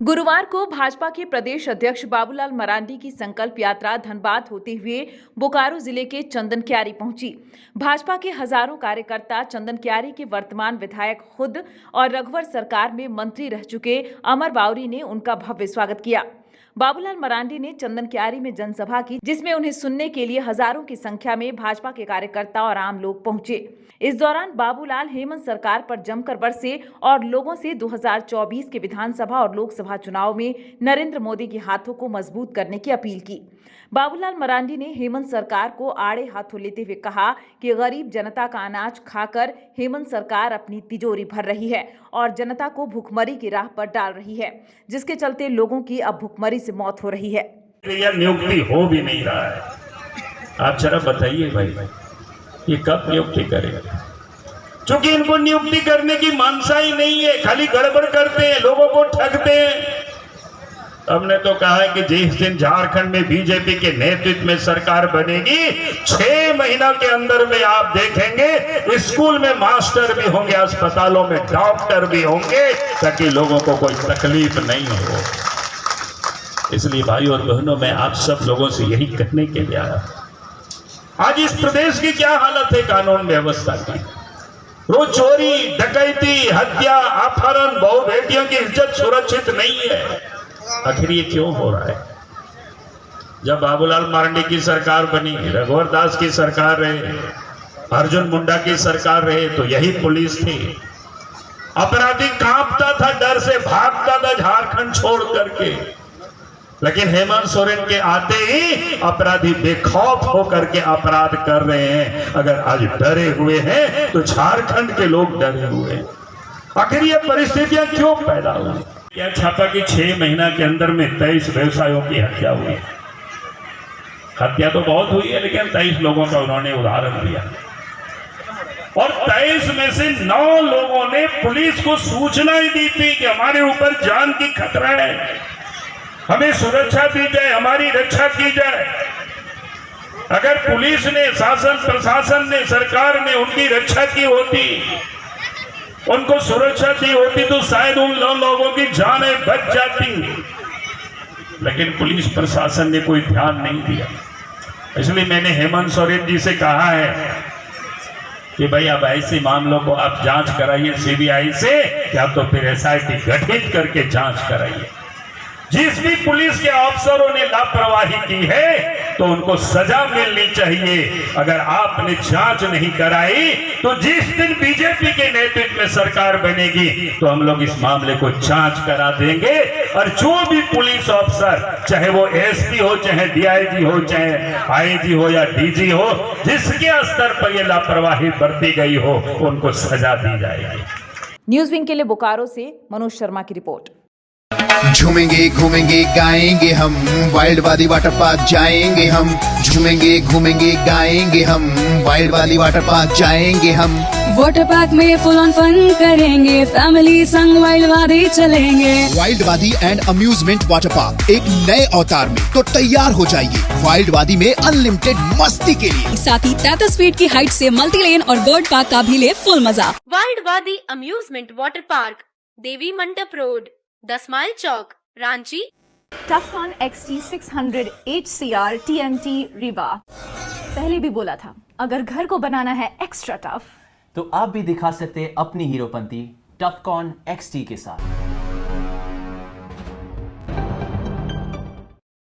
गुरुवार को भाजपा के प्रदेश अध्यक्ष बाबूलाल मरांडी की संकल्प यात्रा धनबाद होते हुए बोकारो जिले के चंदनक्यारी पहुंची। भाजपा के हजारों कार्यकर्ता चंदनक्यारी के वर्तमान विधायक खुद और रघुवर सरकार में मंत्री रह चुके अमर बावरी ने उनका भव्य स्वागत किया। बाबूलाल मरांडी ने चंदनक्यारी में जनसभा की, जिसमें उन्हें सुनने के लिए हजारों की संख्या में भाजपा के कार्यकर्ता और आम लोग पहुंचे। इस दौरान बाबूलाल हेमंत सरकार पर जमकर बरसे और लोगों से 2024 के विधानसभा और लोकसभा चुनाव में नरेंद्र मोदी के हाथों को मजबूत करने की अपील की। बाबूलाल मरांडी ने हेमंत सरकार को आड़े हाथों लेते हुए कहा कि गरीब जनता का अनाज खाकर हेमंत सरकार अपनी तिजोरी भर रही है और जनता को भुखमरी की राह पर डाल रही है, जिसके चलते लोगों की अब भुखमरी से मौत हो रही है। यह नियुक्ति हो भी नहीं रहा है। आप जरा बताइए भाई, ये कब नियुक्ति करेगा? क्योंकि इनको नियुक्ति करने की मानसा ही नहीं है, खाली गड़बड़ करते हैं, लोगों को ठगते हैं। हमने तो कहा है कि जिस दिन झारखंड में बीजेपी के नेतृत्व में सरकार बनेगी, 6 महीना के अंदर में आप देखेंगे स्कूल में मास्टर भी होंगे, अस्पतालों में डॉक्टर भी होंगे, ताकि लोगों को कोई तकलीफ नहीं हो। इसलिए भाई और बहनों, मैं आप सब लोगों से यही कहने के लिए आया। आज इस प्रदेश की क्या हालत है कानून व्यवस्था की? रोज चोरी, डकैती, हत्या, अपहरण, बहु बेटियों की इज्जत सुरक्षित नहीं है। आखिर ये क्यों हो रहा है? जब बाबूलाल मरांडी की सरकार बनी, रघुवर दास की सरकार रहे, अर्जुन मुंडा की सरकार रहे, तो यही पुलिस थी। अपराधी कांपता था, डर से भागता था झारखंड छोड़ करके। लेकिन हेमंत सोरेन के आते ही अपराधी बेखौफ होकर के अपराध कर रहे हैं। अगर आज डरे हुए हैं तो झारखंड के लोग डरे हुए हैं। आखिर ये परिस्थितियां क्यों पैदा हुई? क्या छापा कि 6 महीना के अंदर में 23 व्यवसायों की हत्या हुई। हत्या तो बहुत हुई है, लेकिन 23 लोगों का उन्होंने उदाहरण दिया और 23 में से 9 लोगों ने पुलिस को सूचना ही दी थी कि हमारे ऊपर जान की खतरा है, हमें सुरक्षा दी जाए, हमारी रक्षा की जाए। अगर पुलिस ने, शासन प्रशासन ने, सरकार ने उनकी रक्षा की होती, उनको सुरक्षा दी होती, तो शायद उन लोगों की जानें बच जाती। लेकिन पुलिस प्रशासन ने कोई ध्यान नहीं दिया। इसलिए मैंने हेमंत सोरेन जी से कहा है कि भाई अब ऐसे मामलों को आप जांच कराइए सीबीआई से, या तो फिर एसआईटी गठित करके जांच कराइए। जिस भी पुलिस के अफसरों ने लापरवाही की है तो उनको सजा मिलनी चाहिए। अगर आपने जांच नहीं कराई तो जिस दिन बीजेपी के नेतृत्व में सरकार बनेगी तो हम लोग इस मामले को जांच करा देंगे। और जो भी पुलिस अफसर, चाहे वो एसपी हो, चाहे डीआईजी हो, चाहे आईजी हो या डीजी हो, जिसके स्तर पर यह लापरवाही बरती गई हो, उनको सजा दी जाएगी। न्यूज विंग के लिए बोकारो से मनोज शर्मा की रिपोर्ट। झूमेंगे, घूमेंगे, गाएंगे हम, वाइल्ड वाली वाटर पार्क जाएंगे हम। झूमेंगे, घूमेंगे, गाएंगे हम, वाइल्ड वाली वाटर पार्क जाएंगे हम। वाटर पार्क में फुल ऑन फन करेंगे, फैमिली संग वाइल्ड वादी चलेंगे। वाइल्ड वादी एंड अम्यूजमेंट वाटर पार्क एक नए अवतार में तो तैयार हो जाइए। वाइल्ड वादी में अनलिमिटेड मस्ती के लिए, साथ ही 33 फीट की हाइट से मल्टी लेन और बर्ड पार्क का भी ले फुल मजा। वाइल्ड वादी अम्यूजमेंट वाटर पार्क, देवी मंडप रोड, 10 माइल चौक, Ranchi. टफकॉन XT 600 HCR TNT Riba. पहले भी बोला था, अगर घर को बनाना है एक्स्ट्रा टफ तो आप भी दिखा सकते हैं अपनी हीरोपंती टफकॉन XT के साथ।